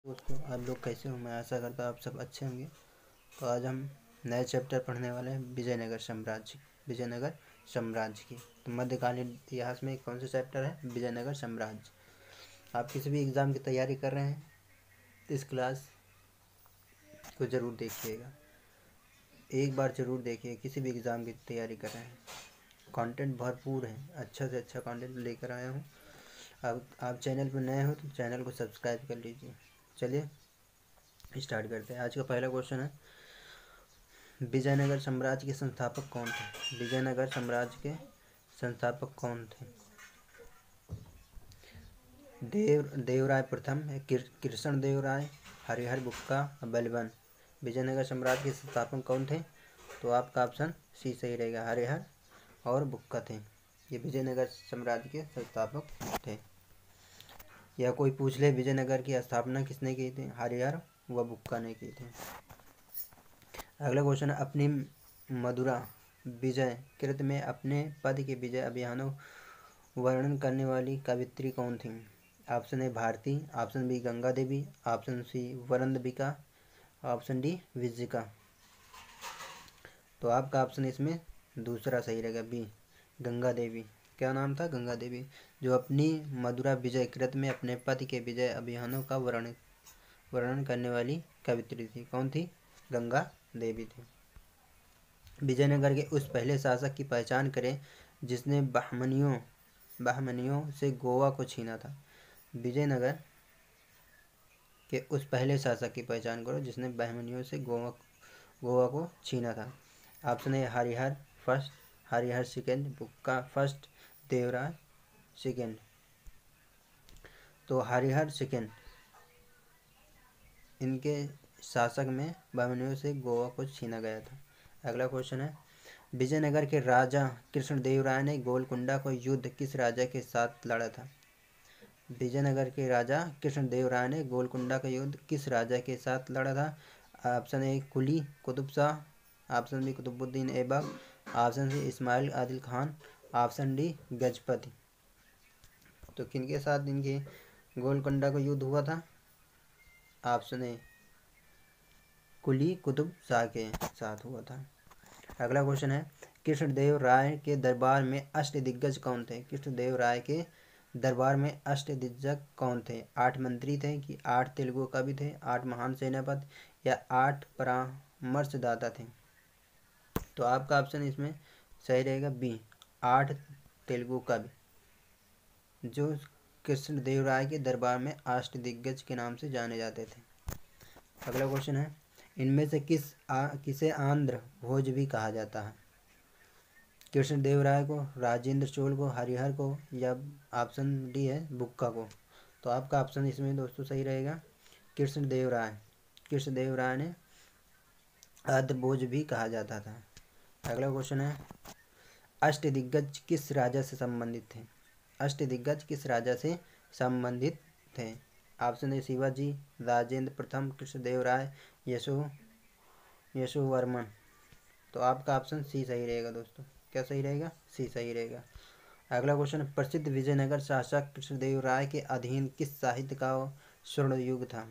दोस्तों, आप लोग कैसे हो? मैं आशा करता हूँ आप सब अच्छे होंगे। तो आज हम नए चैप्टर पढ़ने वाले हैं विजयनगर साम्राज्य की। तो मध्यकालीन इतिहास में कौन सा चैप्टर है? विजयनगर साम्राज्य। आप किसी भी एग्ज़ाम की तैयारी कर रहे हैं तो इस क्लास को ज़रूर देखिएगा, एक बार ज़रूर देखिए। किसी भी एग्ज़ाम की तैयारी कर रहे हैं, कंटेंट भरपूर है, अच्छा से अच्छा कंटेंट लेकर आया हूँ। अब आप चैनल पर नए हो तो चैनल को सब्सक्राइब कर लीजिए। चलिए स्टार्ट करते हैं। आज का पहला क्वेश्चन है, विजयनगर साम्राज्य के संस्थापक कौन थे? विजयनगर साम्राज्य के संस्थापक कौन थे? देवराय प्रथम, कृष्ण देवराय, हरिहर बुक्का, बलबन। विजयनगर साम्राज्य के संस्थापक कौन थे? तो आपका ऑप्शन सी सही रहेगा, हरिहर और बुक्का थे। ये विजयनगर साम्राज्य के संस्थापक थे। या कोई पूछ ले विजयनगर की स्थापना किसने की थी? हरिहर व बुक्का ने की थी। अगला क्वेश्चन है, अपनी मधुरा विजय कृत में अपने पद के विजय अभियानों वर्णन करने वाली कवित्री कौन थी? Option A Bharati, option B Ganga Devi, option C वरंदबिका, ऑप्शन डी विजिका। तो आपका ऑप्शन इसमें दूसरा सही रहेगा, बी गंगा देवी। क्या नाम था? गंगा देवी, जो अपनी मधुरा विजय कृत में अपने पति के विजय अभियानों का वर्णन करने वाली कवित्री थी। कौन थी? गंगा देवी थी। विजयनगर के उस पहले शासक की पहचान करें जिसने बहमनियों से गोवा को छीना था। विजयनगर के उस पहले शासक की पहचान करो जिसने बहमनियों से गोवा को छीना था। ऑप्शन ए हरिहर फर्स्ट, हरिहर सेकेंड, बुक्का फर्स्ट, देवराय सेकेंड। तो हरिहर सेकेंड, इनके शासक में बहमनियों से गोवा को छीना गया था। अगला क्वेश्चन है, विजयनगर के राजा कृष्णदेवराय ने गोलकुंडा को युद्ध किस राजा के साथ लड़ा था? विजयनगर के राजा कृष्णदेवराय ने गोलकुंडा का युद्ध किस राजा के साथ लड़ा था? Option A Quli Qutb Shah, option B Qutbuddin Aibak, option C Ismail Adil Khan, option D Gajapati. तो किनके साथ इनके गोलकुंडा का युद्ध हुआ था? ऑप्शन ए कुली कुतुब शाह के साथ हुआ था। अगला क्वेश्चन है, कृष्णदेव राय के दरबार में अष्टदिग्गज कौन थे? कृष्णदेव राय के दरबार में अष्टदिग्गज कौन थे? 8 मंत्री थे कि 8 तेलुगु कवि थे, 8 महान सेनापति या 8 परामर्शदाता थे? तो आपका ऑप्शन इसमें सही रहेगा, बी 8 तेलुगु कवि, जो कृष्णदेव राय के दरबार में अष्टदिग्गज के नाम से जाने जाते थे। अगला क्वेश्चन है, इनमें से किसे आंध्र भोज भी कहा जाता है? कृष्णदेव राय को, राजेंद्र चोल को, हरिहर को, या ऑप्शन डी है बुक्का को? तो आपका ऑप्शन इसमें दोस्तों सही रहेगा, कृष्णदेव राय। कृष्णदेव राय ने आंध्र भोज भी कहा जाता था। अगला क्वेश्चन है, अष्टदिग्गज किस राजा से संबंधित थे? अष्टदिग्गज किस राजा से संबंधित थे? ऑप्शन ए शिवाजी, राजेंद्र प्रथम, कृष्णदेव राय, यशोवर्मन। तो आपका ऑप्शन सी सही रहेगा दोस्तों। क्या सही रहेगा? सी सही रहेगा। अगला क्वेश्चन, प्रसिद्ध विजयनगर शासक कृष्णदेव राय के अधीन किस साहित्य का स्वर्ण युग था?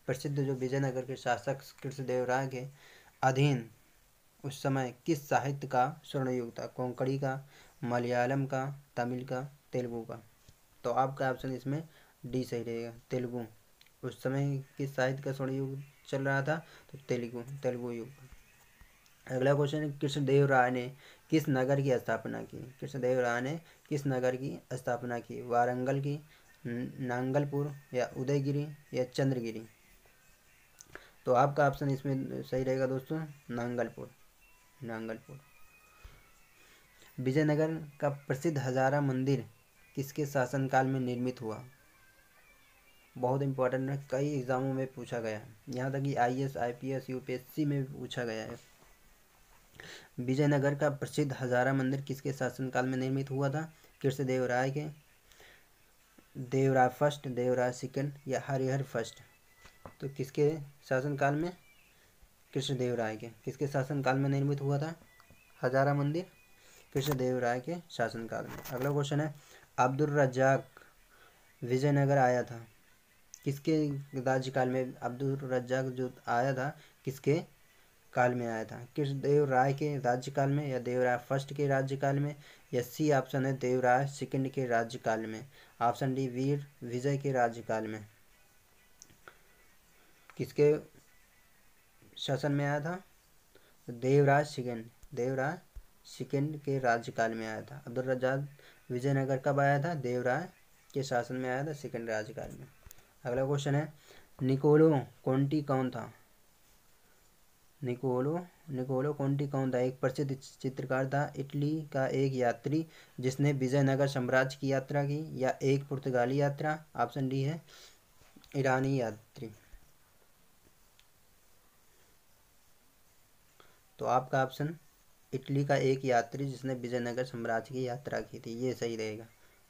प्रसिद्ध जो विजयनगर के शासक कृष्णदेव राय के अधीन उस समय किस साहित्य का स्वर्ण युग था? कोंकणी का, मलयालम का, तमिल का, तेलुगु का? तो आपका ऑप्शन इसमें डी सही रहेगा, तेलुगु। उस समय किस साहित्य का स्वर्ण युग चल रहा था? तो तेलुगु युग। अगला क्वेश्चन है, कृष्णदेव राय ने किस नगर की स्थापना की? कृष्णदेव राय ने किस नगर की स्थापना की? वारंगल की, नांगलपुर, या उदयगिरी, या चंद्रगिरी? तो आपका ऑप्शन इसमें सही रहेगा दोस्तों, नांगलपुर। विजयनगर का प्रसिद्ध हजारा मंदिर किसके शासनकाल में निर्मित हुआ? बहुत इंपॉर्टेंट है, कई एग्जामों में पूछा गया है, यहाँ तक कि IAS, IPS, UPSC में भी पूछा गया है। विजयनगर का प्रसिद्ध हजारा मंदिर किसके शासनकाल में निर्मित हुआ था? कृष्णदेव राय के, देवराय फर्स्ट, देवराय सेकंड, या हरिहर फर्स्ट? तो किसके शासनकाल में? कृष्णदेव राय के। किसके शासनकाल में निर्मित हुआ था हजारा मंदिर? कृष्णदेव राय के शासनकाल में। अगला क्वेश्चन है, अब्दुल रज्जाक विजयनगर आया था किसके राज्यकाल में अब्दुल रज्जाक जो आया था, किसके काल में आया था? कृष्णदेव राय के राज्यकाल में, या देवराय फर्स्ट के राज्यकाल में, या सी ऑप्शन है देवराय सेकंड के राज्यकाल में। ऑप्शन डी वीर विजय के राज्यकाल में। किसके शासन में आया था? देवराज सेकंड के राज्यकाल में आया था। अब्दुल रज्जाक विजयनगर कब आया था? देवराय के शासन में आया था, सेकंड राज्यकाल में। अगला क्वेश्चन है, निकोलो कोंटी कौन था? निकोलो कोंटी कौन था? एक प्रसिद्ध चित्रकार था, इटली का एक यात्री जिसने विजयनगर साम्राज्य की यात्रा की, या एक पुर्तगाली यात्रा? ऑप्शन डी है ईरानी यात्री। तो आपका ऑप्शन इटली का एक यात्री जिसने विजयनगर साम्राज्य की यात्रा की थी, ये सही रहेगा।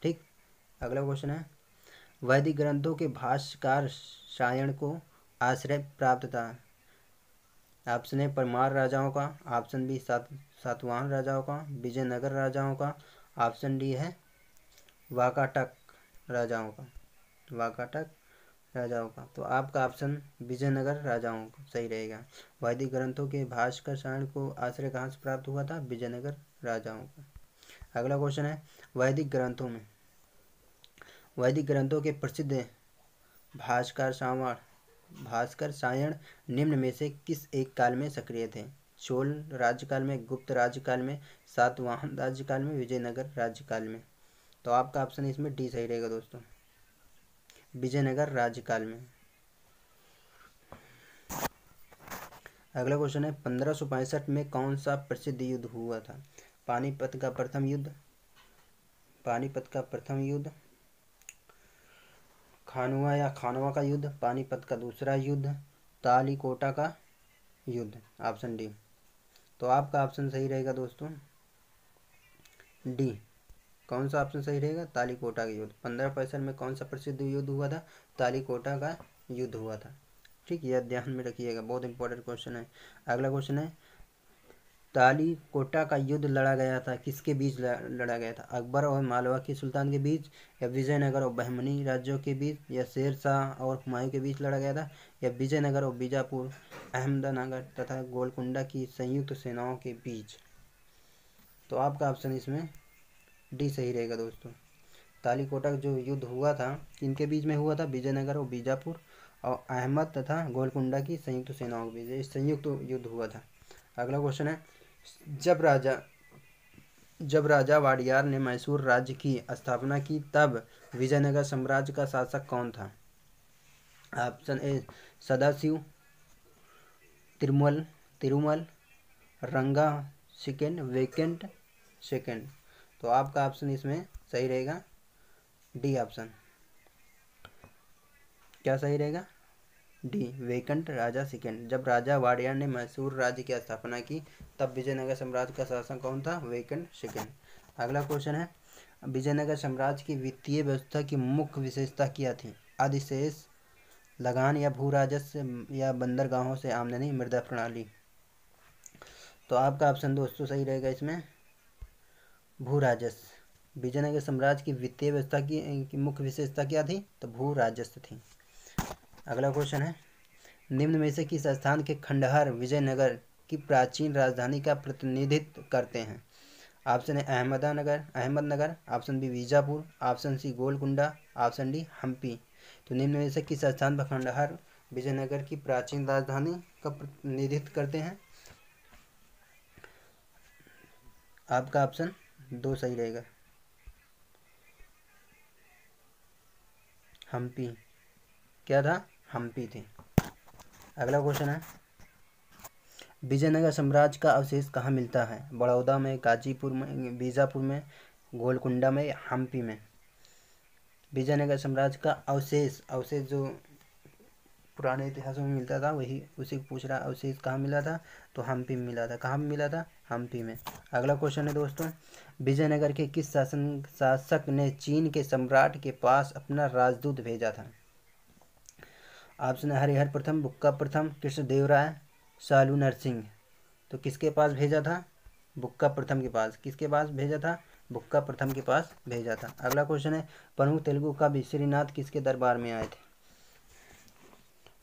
ठीक। अगला क्वेश्चन है, वैदिक ग्रंथों के भाष्यकार सायण को आश्रय प्राप्त था। ऑप्शन ए परमार राजाओं का, ऑप्शन बी सातवाहन राजाओं का, विजयनगर राजाओं का, ऑप्शन डी है वाकाटक राजाओं का। तो आपका ऑप्शन विजयनगर राजाओं का सही रहेगा। वैदिक ग्रंथों के भाष्यकार सायण को आश्रय कहाँ से प्राप्त हुआ था? विजयनगर राजाओं का। अगला क्वेश्चन है, वैदिक ग्रंथों के प्रसिद्ध भास्कर सायण निम्न में से किस एक काल में सक्रिय थे? चोल राज्यकाल में, गुप्त राज्यकाल में, सातवाहन राज्यकाल में, विजयनगर राज्यकाल में। तो आपका ऑप्शन इसमें डी सही रहेगा दोस्तों, विजयनगर राज्यकाल में। अगला क्वेश्चन है, 1565 में कौन सा प्रसिद्ध युद्ध हुआ था? पानीपत का प्रथम युद्ध, खानवा का युद्ध, पानीपत का दूसरा युद्ध, तालीकोटा का युद्ध। Option D. तो आपका ऑप्शन सही रहेगा दोस्तों डी। कौन सा ऑप्शन सही रहेगा? तालीकोटा का युद्ध। 1565 में कौन सा प्रसिद्ध युद्ध हुआ था? तालीकोटा का युद्ध हुआ था। ठीक, यह ध्यान में रखिएगा, बहुत इंपॉर्टेंट क्वेश्चन है। अगला क्वेश्चन है, तालीकोटा का युद्ध लड़ा गया था, किसके बीच लड़ा गया था? अकबर और मालवा के सुल्तान के बीच, या विजयनगर और बहमनी राज्यों के बीच, या शेर शाह और हुमायूं के बीच लड़ा गया था, या विजयनगर और बीजापुर, अहमदनगर तथा गोलकुंडा की संयुक्त सेनाओं के बीच? तो आपका ऑप्शन इसमें डी सही रहेगा दोस्तों। तालीकोटा जो युद्ध हुआ था, किनके बीच में हुआ था? विजयनगर और बीजापुर और अहमद तथा गोलकुंडा की संयुक्त सेनाओं के बीच संयुक्त युद्ध हुआ था। अगला क्वेश्चन है, जब राजा वाडियार ने मैसूर राज्य की स्थापना की तब विजयनगर साम्राज्य का शासक कौन था? ऑप्शन ए सदाशिव तिरुमल रंगा सेकंड। तो आपका ऑप्शन इसमें सही रहेगा डी ऑप्शन। क्या सही रहेगा? डी वेकंट राजा सेकंड। जब राजा वाडियार ने मैसूर राज्य की स्थापना की तब विजयनगर साम्राज्य का शासक कौन था? Vacant second. अगला क्वेश्चन है, विजयनगर साम्राज्य की वित्तीय व्यवस्था की मुख्य विशेषता क्या थी? अधिशेष, लगान, या भू राजस्व, या बंदरगाहों से आमदनी, मृदा प्रणाली? तो आपका ऑप्शन दोस्तों सही रहेगा इसमें भू राजस्व। विजयनगर साम्राज्य की वित्तीय व्यवस्था की मुख्य विशेषता क्या थी? तो भू राजस्व थी। अगला क्वेश्चन है, निम्न में से किस स्थान के खंडहर विजयनगर की प्राचीन राजधानी का प्रतिनिधित्व करते हैं? ऑप्शन है Ahmednagar, option B Bijapur, option C Golconda, option D Hampi. तो निम्न में से किस स्थान पर खंडहर विजयनगर की प्राचीन राजधानी का प्रतिनिधित्व करते हैं? आपका ऑप्शन दो सही रहेगा, हम्पी। क्या था? हम्पी थी। अगला क्वेश्चन है, विजयनगर साम्राज्य का अवशेष कहाँ मिलता है? बड़ौदा में, गाजीपुर में, बीजापुर में, गोलकुंडा में, या हम्पी में? विजयनगर साम्राज्य का अवशेष जो पुराने इतिहासों में मिलता था वही उसी को पूछ रहा है। अवशेष कहाँ मिला था? तो हम्पी में मिला था। कहाँ मिला था? हम्पी में। अगला क्वेश्चन है दोस्तों, विजयनगर के किस शासक ने चीन के सम्राट के पास अपना राजदूत भेजा था? ऑप्शन है हरिहर प्रथम, बुक्का प्रथम, कृष्णदेवराय, सालू नरसिंह। तो किसके पास भेजा था? बुक्का प्रथम के पास। किसके पास भेजा था? बुक्का प्रथम के पास भेजा था। अगला क्वेश्चन है, प्रमुख तेलुगु कवि श्रीनाथ किसके दरबार में आए थे?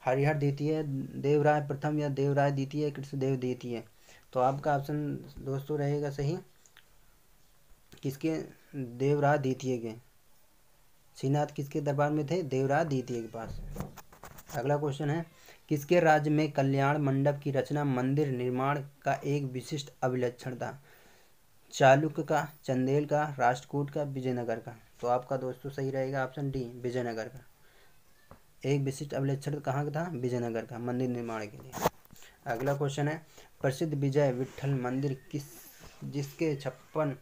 हरिहर द्वितीय, देवराय प्रथम या देवराय द्वितीय, कृष्णदेव द्वितीय। तो आपका ऑप्शन दोस्तों रहेगा सही किसके, देवराय द्वितीय के। श्रीनाथ किसके दरबार में थे, देवराय द्वितीय के पास। अगला क्वेश्चन है, किसके राज्य में कल्याण मंडप की रचना मंदिर निर्माण का एक विशिष्ट अभिलक्षण था। चालुक्य का, चंदेल का, राष्ट्रकूट का, विजयनगर का। तो आपका दोस्तों सही रहेगा ऑप्शन डी, विजयनगर का। एक विशिष्ट अभिलक्षण कहाँ का था, विजयनगर का, मंदिर निर्माण के लिए। अगला क्वेश्चन है, प्रसिद्ध विजय विठ्ठल मंदिर जिसके 56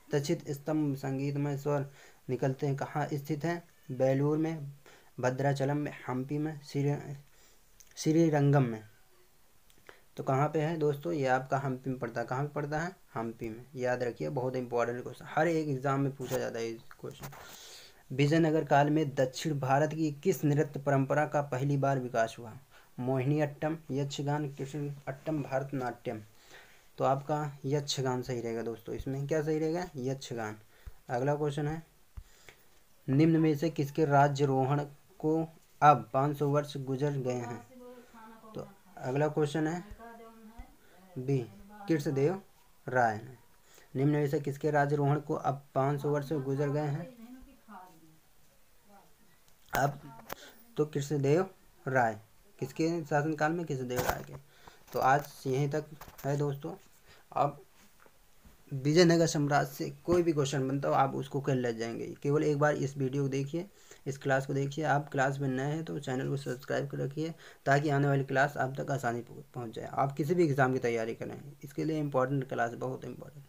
तचित स्तंभ संगीतमय स्वर निकलते हैं कहाँ स्थित है। बेलूर में, भद्राचलम में, हम्पी में, श्रीरंगम में। तो कहाँ पे है दोस्तों, ये आपका हम्पी में पड़ता है। कहाँ पे पड़ता है, हम्पी में। याद रखिए, बहुत इंपॉर्टेंट क्वेश्चन, हर एक एग्जाम में पूछा जाता है क्वेश्चन। विजयनगर काल में दक्षिण भारत की किस नृत्य परंपरा का पहली बार विकास हुआ। मोहिनी अट्टम, यक्षगान, कृष्ण अट्टम, भरतनाट्यम। तो आपका यक्षगान सही रहेगा दोस्तों। इसमें क्या सही रहेगा, यक्षगान। अगला क्वेश्चन है, निम्न में से किसके राज्यारोहण को अब 500 वर्ष गुजर गए हैं। तो अगला क्वेश्चन है बी, कृष्णदेव राय। निम्न में से किसके राज्यारोहण को अब 500 वर्ष गुजर गए हैं। अब तो कृष्णदेव राय, किसके शासनकाल में, कृष्णदेव राय के। तो आज यहीं तक है दोस्तों। अब विजयनगर साम्राज्य से कोई भी क्वेश्चन बनता हो आप उसको कर ले जाएंगे। केवल एक बार इस वीडियो को देखिए, इस क्लास को देखिए। आप क्लास में नए हैं तो चैनल को सब्सक्राइब कर रखिए ताकि आने वाली क्लास आप तक आसानी पहुंच जाए। आप किसी भी एग्ज़ाम की तैयारी करें, इसके लिए इंपॉर्टेंट क्लास, बहुत इंपॉर्टेंट।